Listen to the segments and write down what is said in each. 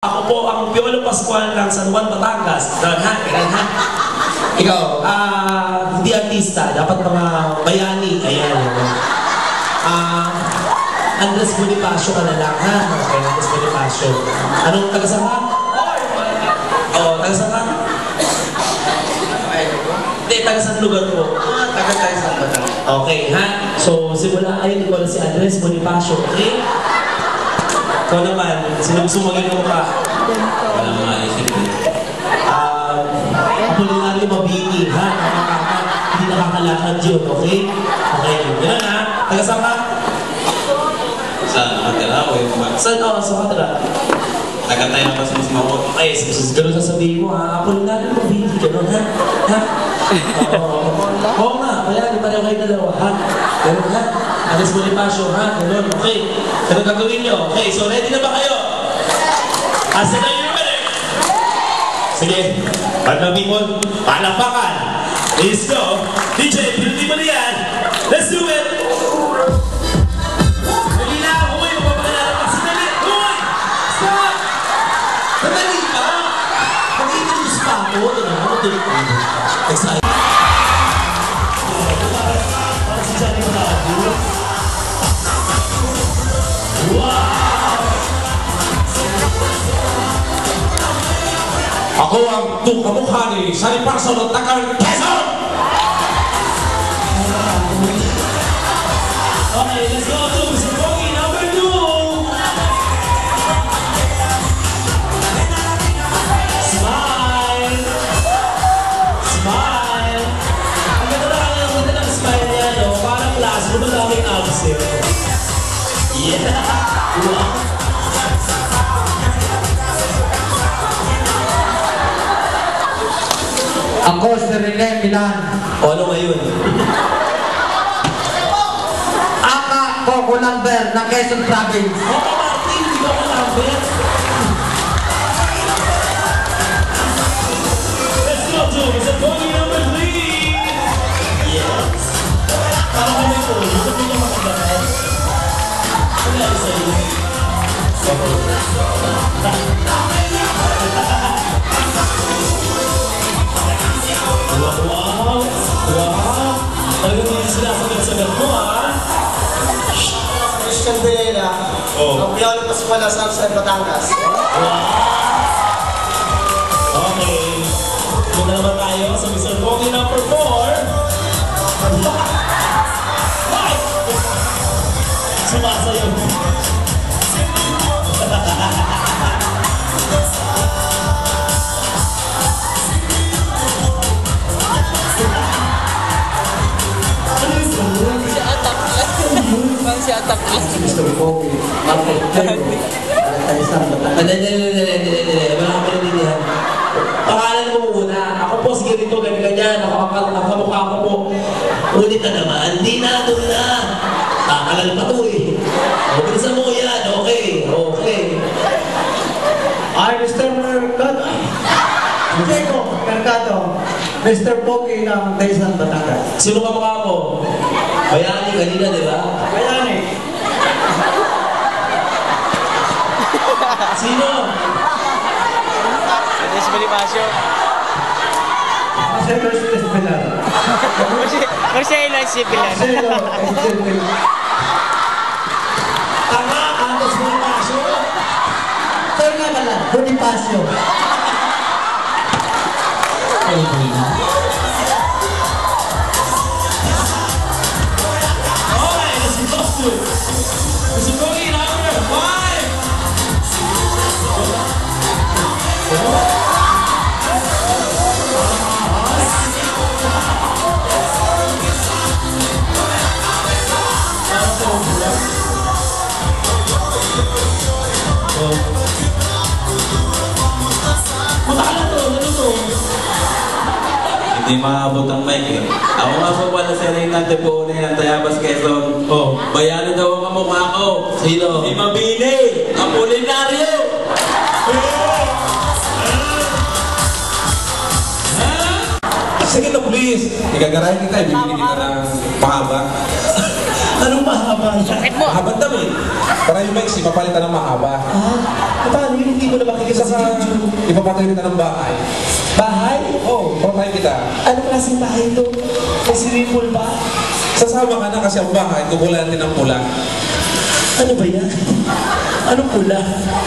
Ako po ang Piolo Pascual ng San Juan, Batangas. Ganun ha? Ikaw, hindi artista, dapat mga bayani. Ayan. Andres Bonifacio ka na lang, ha? Okay, Andres Bonifacio. Anong taga-saan ka? Taga-saan ka? Hindi, taga-saan lugar mo? Taga-saan Batangas. Okay, ha? So, simula ayun, ikaw na si Andres Bonifacio, okay? Ikaw naman, sino gusto maging mukha? Walang maisip eh. Apolinario Mabini, ha? Hindi nakakalakad yun, okay? Okay, yun ha? Taga-saan ka? Saan? Matira o yung mga? Saan? Saan ka tira? Tagatay na pa sa mas mawot. Okay, ganun sasabihin mo, ha? Apolinario Mabini, ganun, ha? Ha? Oo nga, kaya di pareho kayo dalawa, ha? Ganun, ha? Andres Bonifacio, ha? Ganun, okay. Ganun gagawin nyo. Okay, so ready na ba kayo? Asa na yun naman eh? Sige, mga people, palapakan. Let's go. DJ, pinuti mo na yan. Let's do it. Dali na, huwag magpapakilala pa. Sinali, huwag! Stop! Madali ka! Pag-introduce pa ako, ito na ako, excited. Para si Johnny Bravo. Ako ang kamukha ni Shani Parson ng Takal Quezon! Okay, let's go to Mr. Pogi number 2! Smile! Smile! Ang ganda ng smile niya, no? Parang class, lumadaming abs eh. Yeah! Wow! Ako si Rene Milan. O ano ngayon? Aka Coco Number ng Quezon Province. Coco Martin, di ba ko number? Let's go to Mr. Pogi number 3! Yes! Parang kami po, gusto ko niya makagabay. Wala isa yun. Wow! Wow! Talagang hindi sila sagat-sagat mo, ha? Christian Villela. Ang Piolo Pascual sa San Batangas. Okay. Muna naman tayo sa Mr. Pogi number 4. Hi! Sumasayo. Si Atak lang. Mr. Pogi. Taga-saan Batangas. Hindi. Wala akong pinilihan. Pangalan mo muna. Ako po, sige dito, ganyan. Ako kamukha ko po. Ulit na naman. Hindi na, doon na. Takalal pa to eh. O, bilisan mo yan. Okay. Okay. Ay, Mr. Mercado. Diego Mercado. Mr. Pogi ng Quezon Batangas. Sino kamukha mo? Bayani kanina, di ba? Bayani. Sino? Andres Bonifacio. Marcelo Espelar. Marcelo Espelar. Marcelo Espelar. Tama, Andres Bonifacio. Sir nga pala, Bonifacio. Okay, let's go to Mr. Pogi number 5. Hindi maabot ang mic eh. Ako nga po pala si Reynaldo Pone ng Tayabas, Quezon. Bayani daw ang kamukha ko. Sino? Si Mabini! Apolinario! Sige na, please. Igagarahin kita, ibibigyan kita ng mahaba. Anong mahaba yan? Sakit mo! Mahabang damit. Para yung maiksi, papalitan ng mahaba. Paano yun? Hindi mo na makikita Isa sa ipapatayo kita ng bahay. bahay? Oo, papatayo kita. Anong klaseng bahay ito? May swimming pool ba? Sasama ka na kasi ang bahay, kukulan din ng pula. Ano ba yan? Anong pula?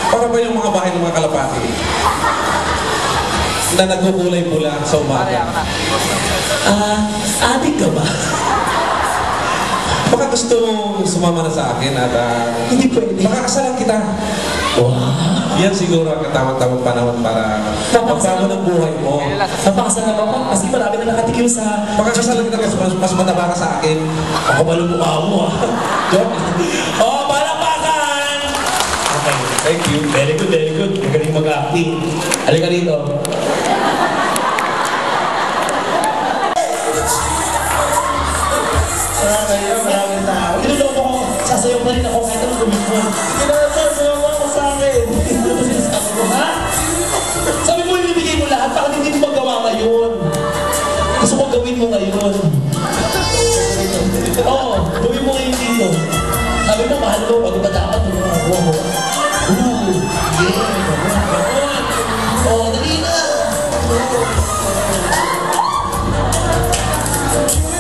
Para ba yung mga bahay ng mga kalapati? Na nagkukulay pula sa umaga. Adik ka ba? Baka gusto mong sumama na sa akin at Hindi pwede. makakasalan kita. Wow. Yan siguro ang tamang panahon para magbago ng buhay mo. Napakasal naman ako kasi marami na nakatikim sa... Makakasalan kita kasi mas mataba ka sa akin. Ako ba lumukha mo ah? Joke? Oh, palakpakan! Okay, Thank you. very good, very good. Magaling mag-acting. Halika dito. Maraming tao. Tinulong ako. Sasayaw pa rin ako kahit anong gumipon. Hindi na sasayaw ako sa akin. Ano ba sinasabi mo, ha? Sabi mo, ibibigay mo lahat. Bakit hindi mo magawa ngayon? Gusto ko gawin mo ngayon. Oo, gawin mo ngayon dito. Sabi mo, mahal mo. Pag ba dapat, mo. Yeah. Oh, dali na.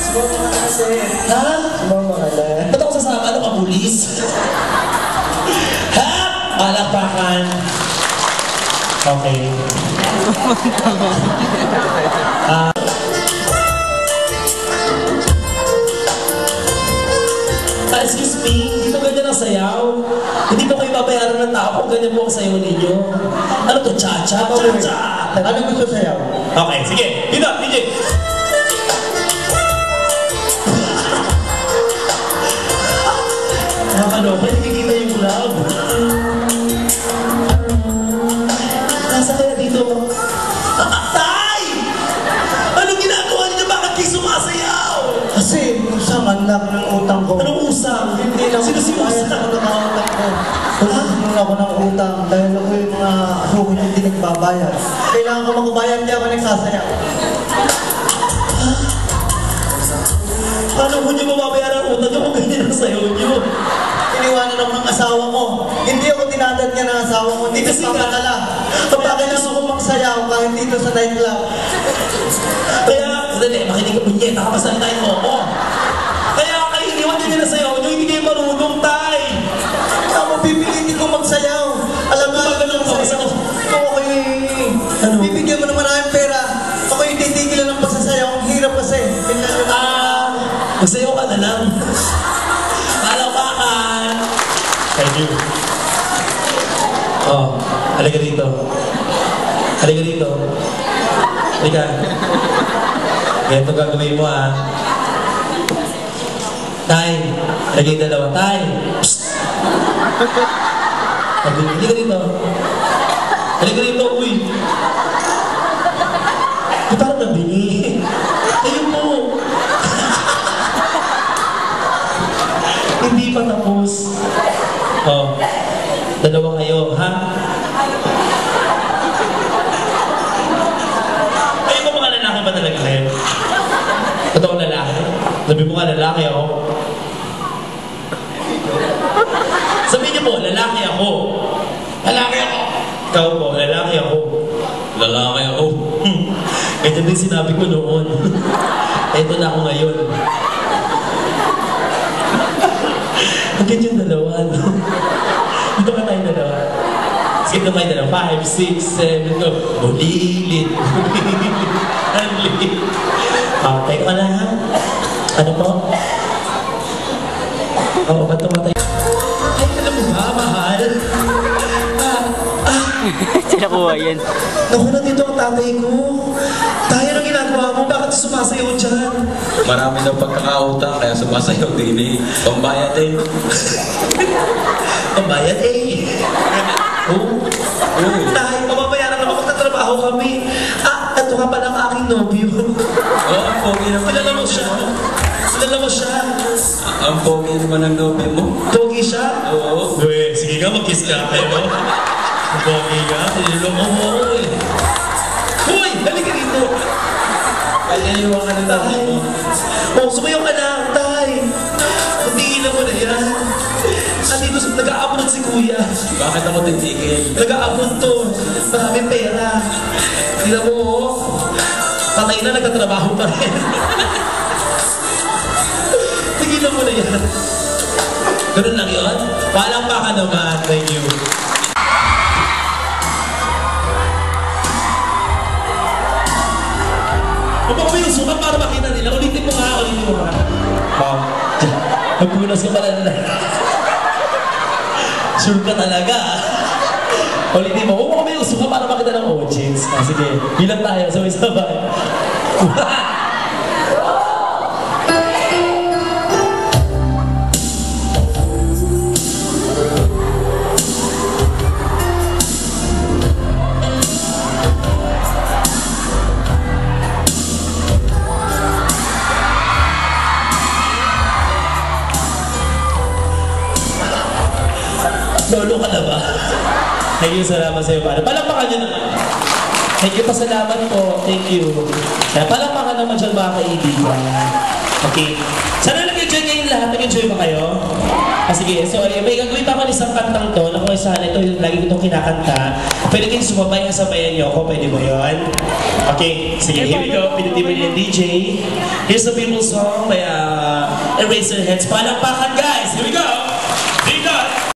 Sumama ka kasi. Ha? Sumama ka na. Ba't ako sasama? Ano ka, pulis? Ha? Palakpakan. Okay. Excuse me, hindi ko ganyan ang sayaw. Hindi ko kayo babayaran ng tao kung ganyan mo ang sayaw ninyo. Ano to? Cha-cha? Cha-cha! Ano gusto sayaw? Okay, sige. Dito, DJ. Ano, pwede kikita yung love. Nasa kaya dito? Tay! Anong ginagawa niyo? Bakit kayo sumasayaw? Kasi, usang anak ng utang ko. Anong usang? Hindi lang Sino si bayad usang? ako ng mga utang ko. Tulungan ako ng utang dahil ako yung mga asukin hindi nagbabayad. Kailangan ko magbayad, hindi ako nagsasayaw. Paano ko niyo mababayaran ang utang niyo kung ganyan ang sayaw niyo? Iniwanan ako ng asawa ko. Hindi ako tinatad niya ng asawa ko. Hindi Kasi kasi papatala. Kaya kailangan ko magsayaw kahit dito sa nightclub. Kaya, dali, makinig ka punyeta, kapasalitain mo ako. Kaya kayo iniwan niyo na sayaw niyo, hindi kayo marunong, tay. Ako pipilitin ko magsayaw. Alam mo, Gumagalaw ka, magsayaw. Ikaw ako Ano? bibigyan mo naman ng pera. Ako yung titigilan ng pagsasayaw. Ang hirap kasi. Magsayaw ka na lang. Palakpakan! Thank you. Oh, halika dito. Halika dito. Halika. Ganito gagawin mo, ah. Tay, halika yung dalawa. Tay! Psst! Halika dito. Halika dito, uy. Di parang nabingi. Ayun mo. Hindi pa tapos. Oh, dalawa kayo, ha? Ay, mo mga lalaki ba talaga kayo? Totoo lalaki? Sabi mo nga lalaki ako. Sabi niyo po, lalaki ako. Lalaki ako. Ikaw po, lalaki ako. Lalaki ako. Ito din sinabi ko noon. Ito na ako ngayon. Agad yung dalawa, no? Dito ka tayo dalawa. Sige na tayo dalawa. 5, 6, 7, go. Bulilit. Bulilit. Anlit. Teka ka na, ha? Ano po? Oo, ba't tumatay? Ay, alam mo ba, mahal? Sinakuha yan. Naku na dito ang tatay ko. Tayo na ginagawa mo, bakit sumasayaw dyan? Marami daw pagkakautang kaya sumasayaw din eh. Pambayad eh. Pambayad eh. Oo. Tayo, mababayaran naman magtatrabaho kami. Ito ka pala ang aking nobyo. Oo, ang pogi naman. Kilala mo siya? Kilala mo siya? Ang pogi naman ang nobel mo. Pogi siya? Oo. Uy, sige ka, mag-kiss ka kayo. Pogi ka, tinilong mo eh. Uy, halika dito. Ay, naiwan ka ng tatay mo. Oh, sumayaw ka lang, tay. Hindi Tigilan mo na yan. Andito sa nag-a-upload si Kuya. Bakit ako titigil? Nag-a-upload to. Maraming pera. Tignan mo, oh. Patay na, nagtatrabaho pa rin. Tigilan mo na yan. Ganun lang yun? Walang pa ka naman. Thank you. Huwag mo yung sukat para makita nila. Ulitin mo nga, ulitin mo nga. Nagpunas ka pala na. Sure ka talaga. Ulitin mo. Huwag mo yung sukat para makita ng audience. Sige, bilang tayo. Sabay-sabay. Lolo ka na ba? Thank you, salamat sa'yo. Palakpakan nyo naman. Thank you, pasalamat po. Thank you. Kaya palakpakan naman dyan mga kaibigan. Okay. Sana nag-enjoy kayong lahat. Nag-enjoy ba kayo? Sige. So, may gagawin pa ako isang kantang to. Naku, sana ito, lagi ko itong kinakanta. Pwede kayo sumabay, sabayan niyo ako. Pwede mo yun? Okay. Sige, here we go. Pinutin mo yung DJ. Here's the people's song by Eraserheads. Palakpakan, guys. Here we go.